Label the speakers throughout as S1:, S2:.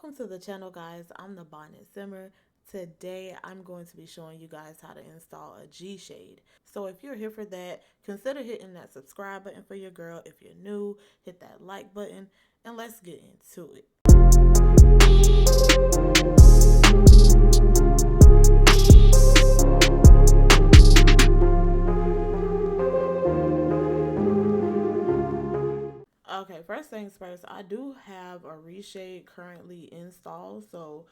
S1: Welcome to the channel, guys. I'm the Bonnet Simmer. Today I'm going to be showing you guys how to install a GShade. So if you're here for that, consider hitting that subscribe button for your girl. If you're new, hit that like button and let's get into it. Okay, first things first, I do have a Reshade currently installed. So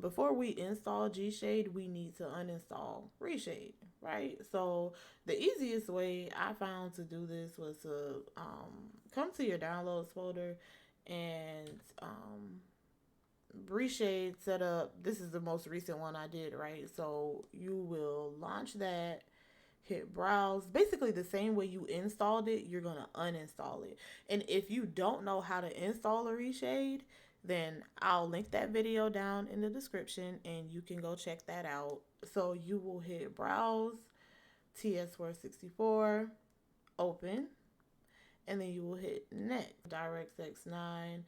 S1: before we install GShade, we need to uninstall Reshade, right? So the easiest way I found to do this was to come to your downloads folder and Reshade setup. This is the most recent one I did, right? So you will launch that, hit browse. Basically the same way you installed it, you're going to uninstall it. And if you don't know how to install a Reshade, then I'll link that video down in the description and you can go check that out. So you will hit browse, TS464, open, and then you will hit next, DirectX 9.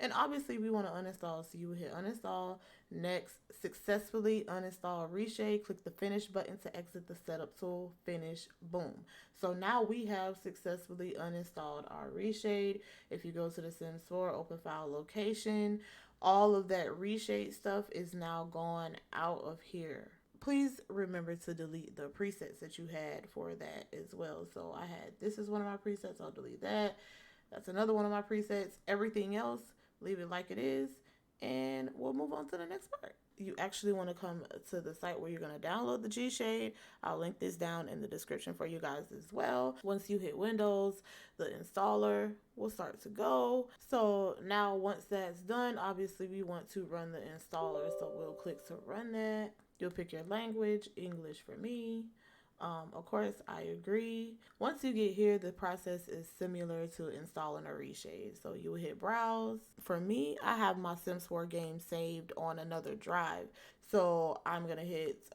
S1: And obviously we want to uninstall, so you will hit uninstall, next, successfully uninstall Reshade, click the finish button to exit the setup tool, finish, boom. So now we have successfully uninstalled our Reshade. If you go to the Sims 4 open file location, all of that Reshade stuff is now gone out of here. Please remember to delete the presets that you had for that as well. So I had, this is one of my presets, I'll delete that. That's another one of my presets. Everything else, leave it like it is, and we'll move on to the next part. You actually want to come to the site where you're going to download the GShade. I'll link this down in the description for you guys as well. Once you hit Windows, the installer will start to go. So now once that's done, obviously we want to run the installer. So we'll click to run that. You'll pick your language, English for me. Of course, I agree. Once you get here, the process is similar to installing a Reshade. So you will hit browse. For me, I have my Sims 4 game saved on another drive. So I'm going to hit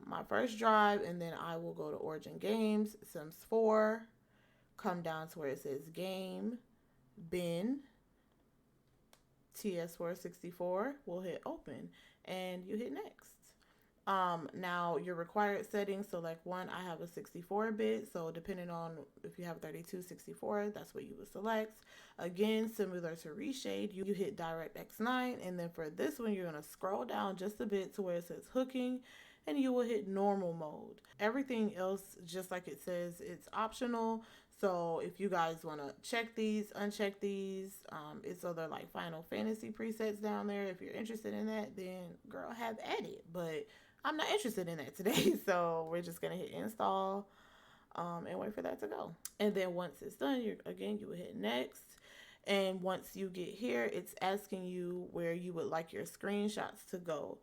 S1: my first drive and then I will go to Origin Games, Sims 4, come down to where it says Game, Bin, TS464. We'll hit open and you hit next. Now your required settings, so like one, I have a 64-bit, so depending on if you have 32, 64, that's what you would select. Again, similar to Reshade, you hit DirectX 9, and then for this one, you're going to scroll down just a bit to where it says hooking, and you will hit normal mode. Everything else, just like it says, it's optional. So if you guys want to check these, uncheck these, it's other like Final Fantasy presets down there. If you're interested in that, then girl, have at it. But I'm not interested in that today, so we're just gonna hit install and wait for that to go. And then once it's done, you will hit next. And once you get here, it's asking you where you would like your screenshots to go.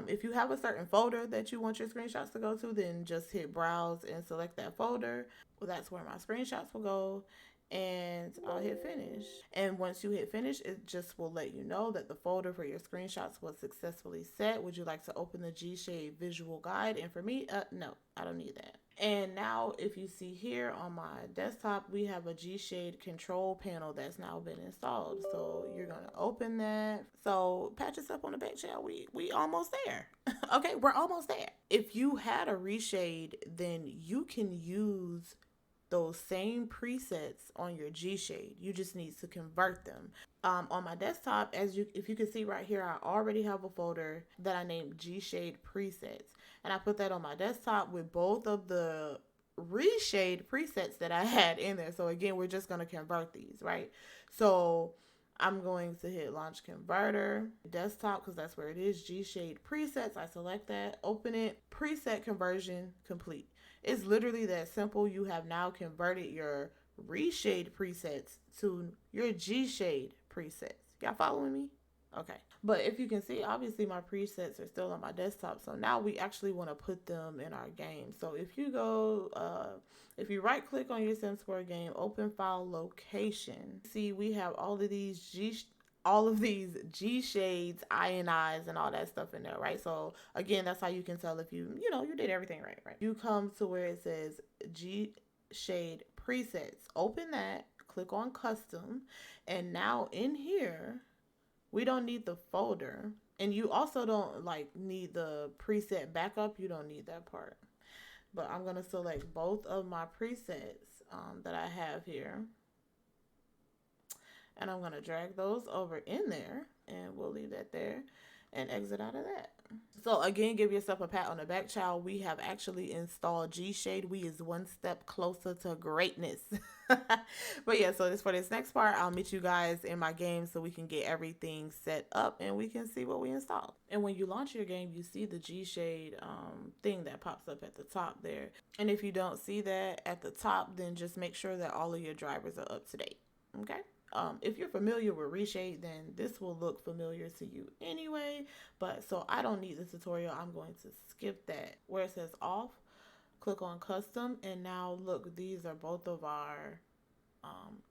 S1: If you have a certain folder that you want your screenshots to go to, then just hit browse and select that folder. Well, that's where my screenshots will go. And I'll hit finish. And once you hit finish, it just will let you know that the folder for your screenshots was successfully set. Would you like to open the GShade visual guide? And for me, no, I don't need that. And now if you see here on my desktop, we have a GShade control panel that's now been installed. So you're going to open that. So patch us up on the back channel. We almost there. Okay, we're almost there. If you had a Reshade, then you can use those same presets on your GShade. You just need to convert them. On my desktop, if you can see right here, I already have a folder that I named GShade presets, and I put that on my desktop with both of the Reshade presets that I had in there. So again, we're just going to convert these, right? So I'm going to hit launch converter desktop because that's where it is. GShade presets. I select that, open it, preset conversion complete. It's literally that simple. You have now converted your Reshade presets to your GShade presets. Y'all following me? Okay. But if you can see, obviously my presets are still on my desktop. So now we actually want to put them in our game. So if you go, if you right click on your Sims 4 game, open file location, see we have all of these GShades, INIs, and all that stuff in there, right? So again, that's how you can tell if you did everything right? You come to where it says GShade presets, open that, click on custom, and now in here, We don't need the folder. And you also don't like need the preset backup. You don't need that part. But I'm going to select both of my presets that I have here. And I'm going to drag those over in there. And we'll leave that there and exit out of that. So again, give yourself a pat on the back, child. We have actually installed GShade. We is one step closer to greatness. But yeah, so for this next part, I'll meet you guys in my game so we can get everything set up and we can see what we installed. And when you launch your game, you see the GShade thing that pops up at the top there. And if you don't see that at the top, then just make sure that all of your drivers are up to date. Okay? If you're familiar with Reshade, then this will look familiar to you anyway. But so I don't need the tutorial. I'm going to skip that. Where it says off, click on custom. And now look, these are both of our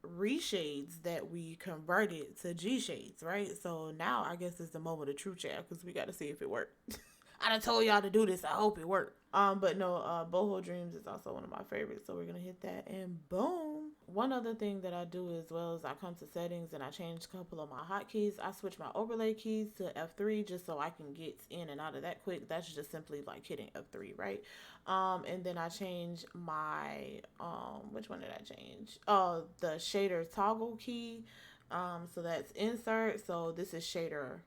S1: reshades that we converted to GShades, right? So now I guess it's the moment of truth, chat, because we got to see if it worked. I done told y'all to do this. I hope it worked. But no, Boho Dreams is also one of my favorites. So we're going to hit that and boom. One other thing that I do as well is I come to settings and I change a couple of my hotkeys. I switch my overlay keys to F3 just so I can get in and out of that quick. That's just simply like hitting F3, right? And then I change my, which one did I change? Oh, the shader toggle key. So that's insert. So this is shader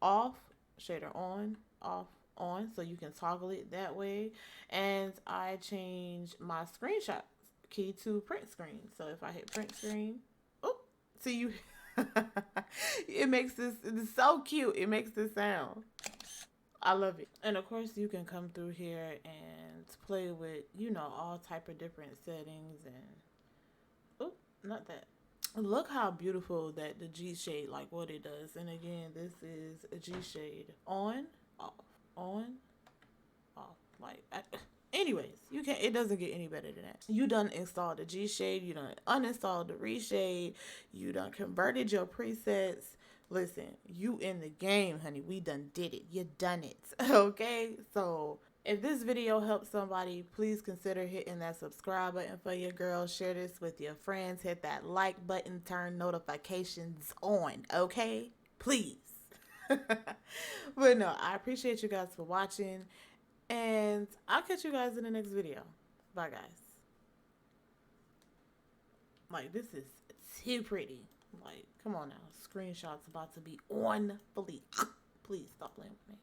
S1: off, shader on, off, on, so you can toggle it that way. And I change my screenshot key to print screen. So if I hit print screen, oh, see you. It makes this, it's so cute. It makes this sound. I love it. And of course you can come through here and play with, you know, all type of different settings and, oh, not that. Look how beautiful that the GShade, like what it does. And again, this is a GShade on, off, on, off. Like, anyways, you can't. It doesn't get any better than that. You done installed the GShade. You done uninstalled the Reshade. You done converted your presets. Listen, you in the game, honey. We done did it. You done it. Okay, so if this video helps somebody, please consider hitting that subscribe button for your girl. Share this with your friends. Hit that like button. Turn notifications on. Okay, please. But no, I appreciate you guys for watching, and I'll catch you guys in the next video. Bye, guys. Like, this is too pretty. Like, come on now. Screenshots about to be on fully. Please stop playing with me.